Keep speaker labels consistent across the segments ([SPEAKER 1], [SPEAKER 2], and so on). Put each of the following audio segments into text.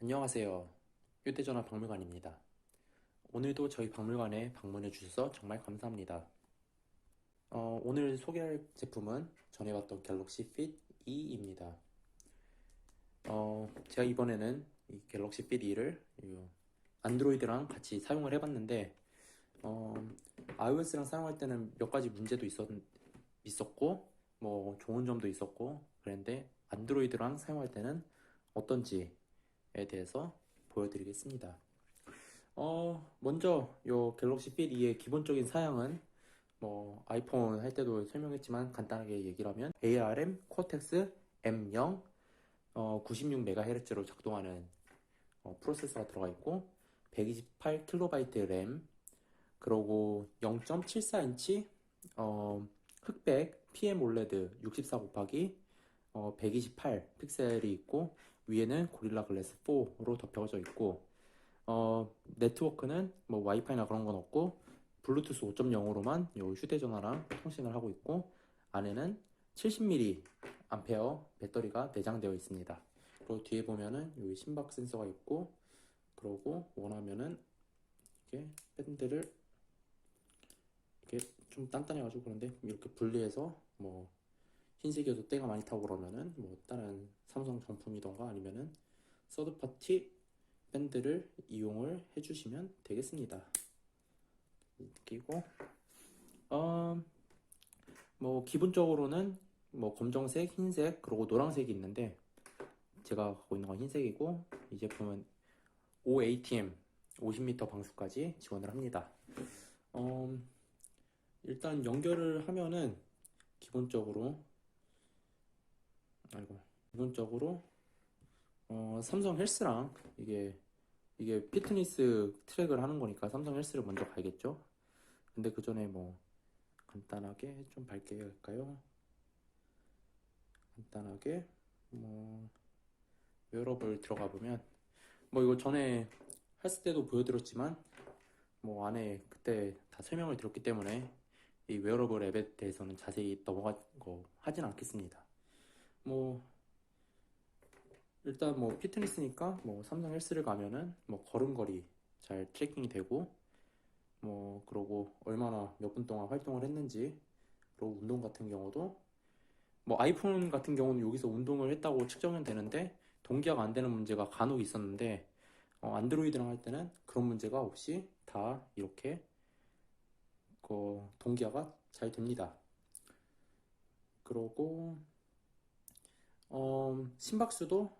[SPEAKER 1] 안녕하세요. 휴대전화 박물관입니다. 오늘도 저희 박물관에 방문해 주셔서 정말 감사합니다. 오늘 소개할 제품은 전에 봤던 갤럭시 핏 E입니다. 제가 이번에는 이 갤럭시 핏 E를 안드로이드랑 같이 사용을 해봤는데, 어, iOS랑 사용할 때는 몇 가지 문제도 있었고, 뭐 좋은 점도 있었고, 그런데 안드로이드랑 사용할 때는 어떤지에 대해서 보여드리겠습니다. 먼저 요 갤럭시 필 2의 기본적인 사양은 뭐 아이폰 할 때도 설명했지만 간단하게 얘기를 하면 ARM 코텍스 M0 96MHz로 작동하는 프로세서가 들어가 있고 128KB 램 그리고 0.74인치 흑백 PM OLED 64 곱하기 128 픽셀이 있고 위에는 고릴라 글래스 4로 덮여져 있고 네트워크는 뭐 와이파이나 그런 건 없고 블루투스 5.0으로만 요 휴대전화랑 통신을 하고 있고 안에는 70mAh 배터리가 내장되어 있습니다. 그리고 뒤에 보면은 여기 심박 센서가 있고 그러고 원하면은 이렇게 밴드를 이렇게 좀 단단해가지고 그런데 이렇게 분리해서 뭐 흰색이어도 때가 많이 타고 그러면은 뭐 다른 삼성 정품이던가 아니면은 서드파티 밴드를 이용을 해주시면 되겠습니다. 그리고 어, 뭐 기본적으로는 뭐 검정색, 흰색, 그리고 노란색이 있는데 제가 갖고 있는 건 흰색이고 이 제품은 OATM 50m 방수까지 지원을 합니다. 어, 일단 연결을 하면은 기본적으로 아이고 기본적으로 삼성 헬스랑 이게 피트니스 트랙을 하는 거니까 삼성 헬스를 먼저 가야겠죠. 근데 그 전에 뭐 간단하게 좀 밝게 할까요? 간단하게 뭐 웨어러블 들어가 보면 뭐 이거 전에 했을 때도 보여드렸지만 뭐 안에 그때 다 설명을 드렸기 때문에 이 웨어러블 앱에 대해서는 자세히 넘어가고 하진 않겠습니다. 뭐 일단 뭐 피트니스니까 뭐 삼성 헬스를 가면은 뭐 걸음걸이 잘 트래킹이 되고 뭐 그러고 얼마나 몇 분 동안 활동을 했는지 그리고 운동 같은 경우도 뭐 아이폰 같은 경우는 여기서 운동을 했다고 측정은 되는데 동기화가 안 되는 문제가 간혹 있었는데 안드로이드랑 할 때는 그런 문제가 없이 다 이렇게 동기화가 잘 됩니다. 그러고 심박수도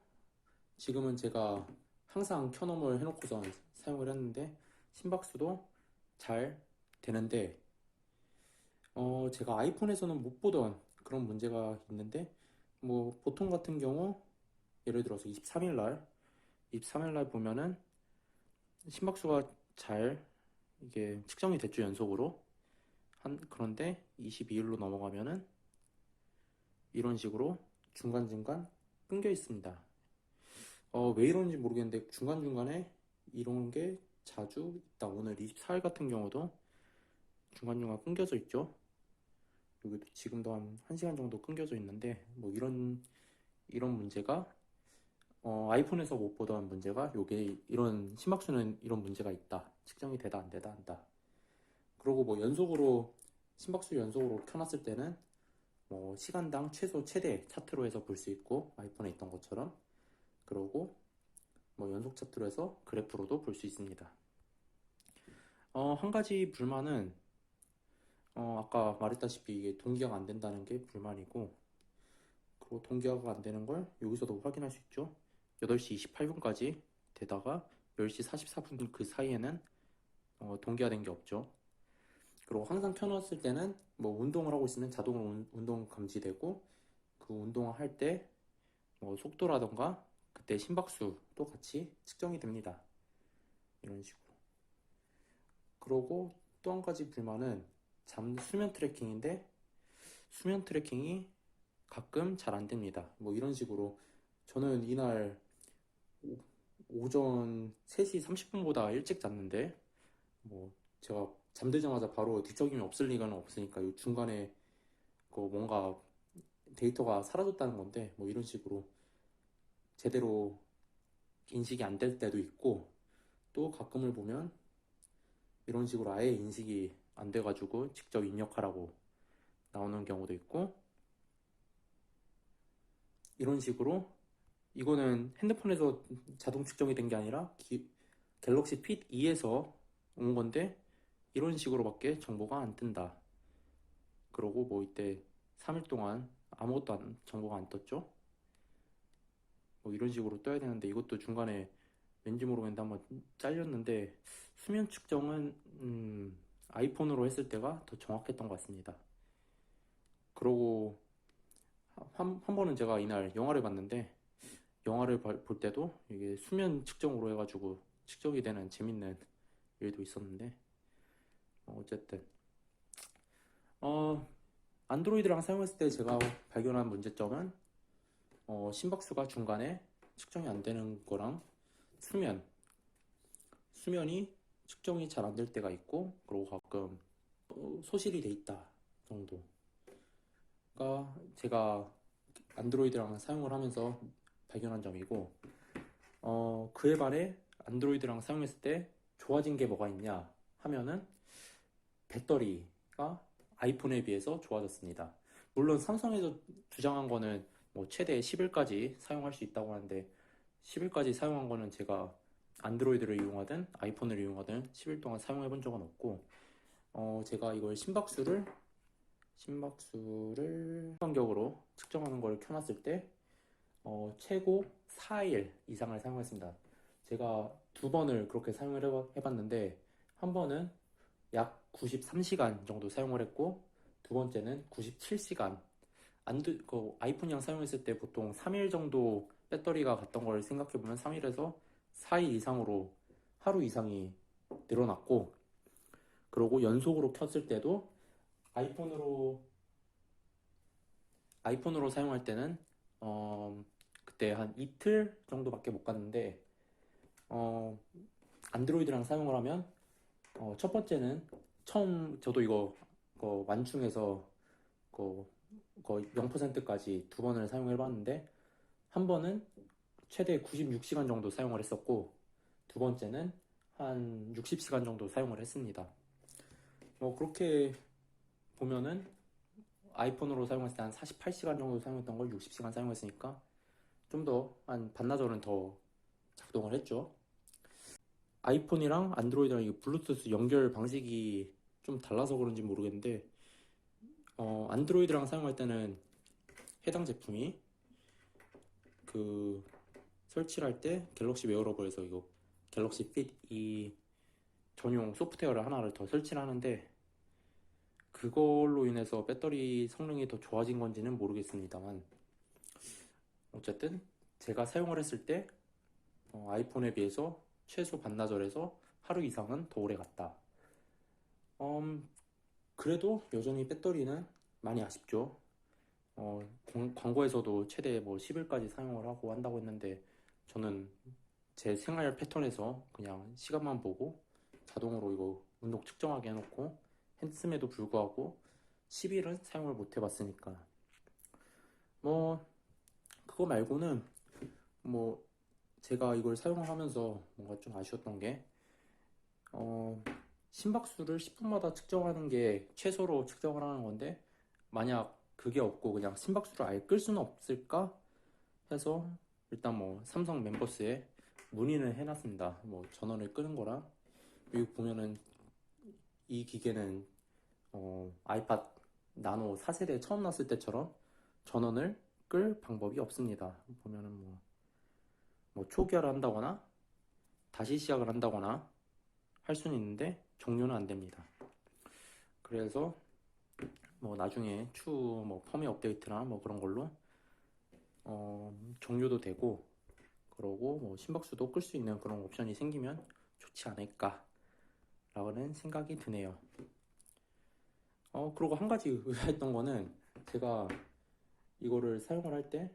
[SPEAKER 1] 지금은 제가 항상 켜놓음을 해놓고서 사용을 했는데 심박수도 잘 되는데 제가 아이폰에서는 못 보던 그런 문제가 있는데 뭐 보통 같은 경우 예를 들어서 23일 날 보면은 심박수가 잘 이게 측정이 됐죠, 연속으로. 그런데 22일로 넘어가면은 이런 식으로 중간중간 끊겨 있습니다. 왜 이런지 모르겠는데 중간중간에 이런 게 자주 있다. 오늘 24일 같은 경우도 중간중간 끊겨져 있죠. 여기도 지금도 한 1시간 정도 끊겨져 있는데 뭐 이런 문제가 아이폰에서 못 보던 문제가 요게 이런 심박수는 이런 문제가 있다. 측정이 되다 안 되다 한다. 그리고 뭐 심박수 연속으로 켜놨을 때는 뭐 시간당 최소 최대 차트로 해서 볼 수 있고 아이폰에 있던 것처럼 그러고 뭐 연속 차트로 해서 그래프로도 볼 수 있습니다. 한 가지 불만은 아까 말했다시피 이게 동기화가 안 된다는 게 불만이고 그리고 동기화가 안 되는 걸 여기서도 확인할 수 있죠. 8시 28분까지 되다가 10시 44분 그 사이에는 동기화된 게 없죠. 그리고 항상 켜놨을 때는 뭐 운동을 하고 있으면 자동으로 운동 감지되고 그 운동을 할 때 뭐 속도라던가 그때 심박수도 같이 측정이 됩니다. 이런 식으로. 그러고 또 한 가지 불만은 수면 트래킹인데 수면 트래킹이 가끔 잘 안 됩니다. 뭐 이런 식으로 저는 이날 오전 3시 30분보다 일찍 잤는데 뭐 제가 잠들자마자 바로 뒤척임이 없을 리가는 없으니까 이 중간에 뭔가 데이터가 사라졌다는 건데 뭐 이런 식으로 제대로 인식이 안 될 때도 있고, 또 가끔을 보면 이런 식으로 아예 인식이 안 돼가지고 직접 입력하라고 나오는 경우도 있고, 이런 식으로 이거는 핸드폰에서 자동 측정이 된 게 아니라 갤럭시 핏 2에서 온 건데 이런 식으로밖에 정보가 안 뜬다. 그러고 뭐 이때 3일 동안 아무것도 정보가 안 떴죠. 뭐 이런 식으로 떠야 되는데 이것도 중간에 왠지 모르겠는데 한번 잘렸는데, 수면 측정은 아이폰으로 했을 때가 더 정확했던 것 같습니다. 그러고 한 번은 제가 이날 영화를 봤는데, 영화를 볼 때도 이게 수면 측정으로 해가지고 측정이 되는 재밌는 일도 있었는데, 어쨌든 안드로이드랑 사용했을 때 제가 발견한 문제점은 심박수가 중간에 측정이 안 되는 거랑 수면이 측정이 잘 안 될 때가 있고, 그리고 가끔 소실이 돼 있다 정도가 제가 안드로이드랑 사용을 하면서 발견한 점이고, 그에 반해 안드로이드랑 사용했을 때 좋아진 게 뭐가 있냐 하면은 배터리가 아이폰에 비해서 좋아졌습니다. 물론 삼성에서 주장한 거는 뭐 최대 10일까지 사용할 수 있다고 하는데, 10일까지 사용한 거는 제가 안드로이드를 이용하든 아이폰을 이용하든 10일 동안 사용해 본 적은 없고, 제가 이걸 심박수를 간격으로 측정하는 걸 켜놨을 때 최고 4일 이상을 사용했습니다. 제가 두 번을 그렇게 사용을 해봤는데, 한 번은 약 93시간 정도 사용을 했고, 두 번째는 97시간. 아이폰이랑 사용했을 때 보통 3일 정도 배터리가 갔던 걸 생각해보면 3일에서 4일 이상으로 하루 이상이 늘어났고, 그리고 연속으로 켰을 때도 아이폰으로 사용할 때는 그때 한 이틀 정도밖에 못 갔는데, 어, 안드로이드랑 사용을 하면 첫 번째는 처음 저도 이거 완충해서 그 0%까지 두 번을 사용해 봤는데, 한 번은 최대 96시간 정도 사용을 했었고, 두 번째는 한 60시간 정도 사용을 했습니다. 그렇게 보면은 아이폰으로 사용했을 때 한 48시간 정도 사용했던 걸 60시간 사용했으니까 좀 더 한 반나절은 더 작동을 했죠. 아이폰이랑 안드로이드랑 이 블루투스 연결 방식이 좀 달라서 그런지 모르겠는데, 안드로이드랑 사용할 때는 해당 제품이 그 설치를 할 때 갤럭시 웨어러블에서 이거 갤럭시 핏 이 전용 소프트웨어를 하나를 더 설치를 하는데, 그걸로 인해서 배터리 성능이 더 좋아진 건지는 모르겠습니다만, 어쨌든 제가 사용을 했을 때 아이폰에 비해서 최소 반나절에서 하루 이상은 더 오래 갔다. 그래도 여전히 배터리는 많이 아쉽죠. 광고에서도 최대 뭐 10일까지 사용을 하고 한다고 했는데, 저는 제 생활 패턴에서 그냥 시간만 보고 자동으로 이거 운동 측정하게 해놓고 했음에도 불구하고 10일은 사용을 못 해봤으니까, 뭐 그거 말고는 뭐 제가 이걸 사용하면서 뭔가 좀 아쉬웠던 게, 심박수를 10분마다 측정하는 게 최소로 측정을 하는 건데, 만약 그게 없고 그냥 심박수를 아예 끌 수는 없을까 해서 일단 뭐 삼성 멤버스에 문의를 해놨습니다. 뭐 전원을 끄는 거랑, 여기 보면은 이 기계는 아이팟 나노 4세대 처음 났을 때처럼 전원을 끌 방법이 없습니다. 보면은 뭐 초기화를 한다거나 다시 시작을 한다거나 할 수는 있는데 종료는 안 됩니다. 그래서 뭐 나중에 추후 뭐 펌웨어 업데이트나 뭐 그런 걸로 종료도 되고, 그러고 뭐 심박수도 끌 수 있는 그런 옵션이 생기면 좋지 않을까 라는 생각이 드네요. 그리고 한 가지 의아했던 거는, 제가 이거를 사용을 할 때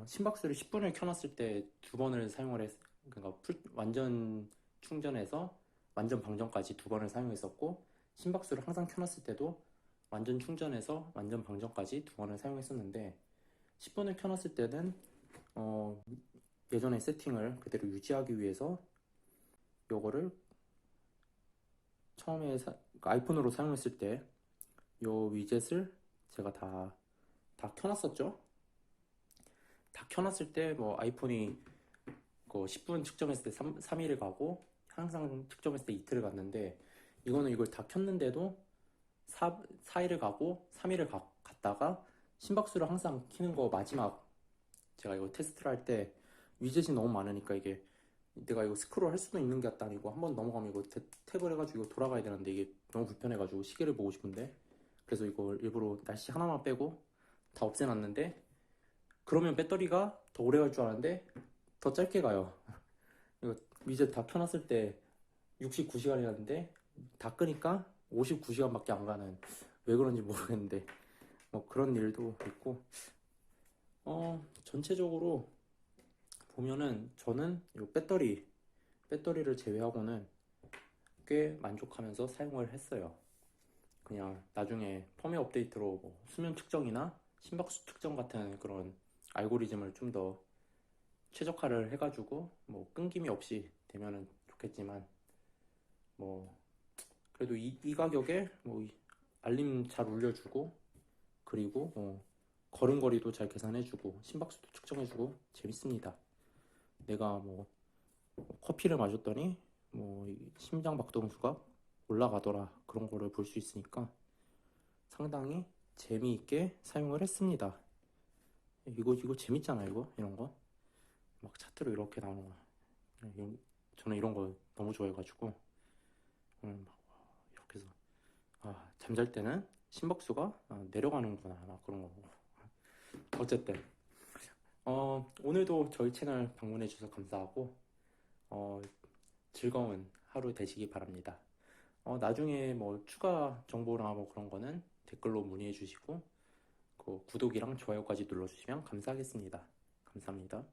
[SPEAKER 1] 심박수를 10분을 켜놨을 때 두 번을 사용을 그러니까 완전 충전해서 완전 방전까지 두 번을 사용했었고, 심박수를 항상 켜놨을 때도 완전 충전해서 완전 방전까지 두 번을 사용했었는데, 10분을 켜놨을 때는 예전의 세팅을 그대로 유지하기 위해서 요거를 처음에 아이폰으로 사용했을 때 요 위젯을 제가 다 켜놨었죠. 다 켜놨을 때 뭐 아이폰이 그 10분 측정했을 때 3일을 가고 항상 측정했을 때 이틀을 갔는데, 이거는 이걸 다 켰는데도 4일을 가고 3일을 갔다가 심박수를 항상 키는 거 마지막, 제가 이거 테스트를 할 때 위젯이 너무 많으니까 이게 내가 이거 스크롤 할 수도 있는 게 아니고 한 번 넘어가면 이거 탭을 해가지고 이거 돌아가야 되는데 이게 너무 불편해가지고 시계를 보고 싶은데, 그래서 이걸 일부러 날씨 하나만 빼고 다 없애놨는데, 그러면 배터리가 더 오래 갈 줄 알았는데 더 짧게 가요. 이거 위젯 다 켜놨을 때 69시간이었는데 다 끄니까 59시간밖에 안 가는, 왜 그런지 모르겠는데 뭐 그런 일도 있고, 전체적으로 보면은 저는 이 배터리를 제외하고는 꽤 만족하면서 사용을 했어요. 그냥 나중에 펌웨어 업데이트로 뭐 수면 측정이나 심박수 측정 같은 그런 알고리즘을 좀 더 최적화를 해가지고 뭐 끊김이 없이 되면은 좋겠지만, 뭐 그래도 이 가격에 뭐 알림 잘 울려주고, 그리고 걸음걸이도 잘 계산해주고 심박수도 측정해주고 재밌습니다. 내가 뭐 커피를 마셨더니 뭐 심장 박동수가 올라가더라, 그런 거를 볼 수 있으니까 상당히 재미있게 사용을 했습니다. 이거 재밌잖아. 이런 거 막 차트로 이렇게 나오는 거, 저는 이런 거 너무 좋아해가지고 막 이렇게 해서 잠잘 때는 심박수가 내려가는구나, 막 그런 거. 어쨌든 오늘도 저희 채널 방문해 주셔서 감사하고 어, 즐거운 하루 되시기 바랍니다. 나중에 뭐 추가 정보나 뭐 그런 거는 댓글로 문의해 주시고, 그 구독이랑 좋아요까지 눌러주시면 감사하겠습니다. 감사합니다.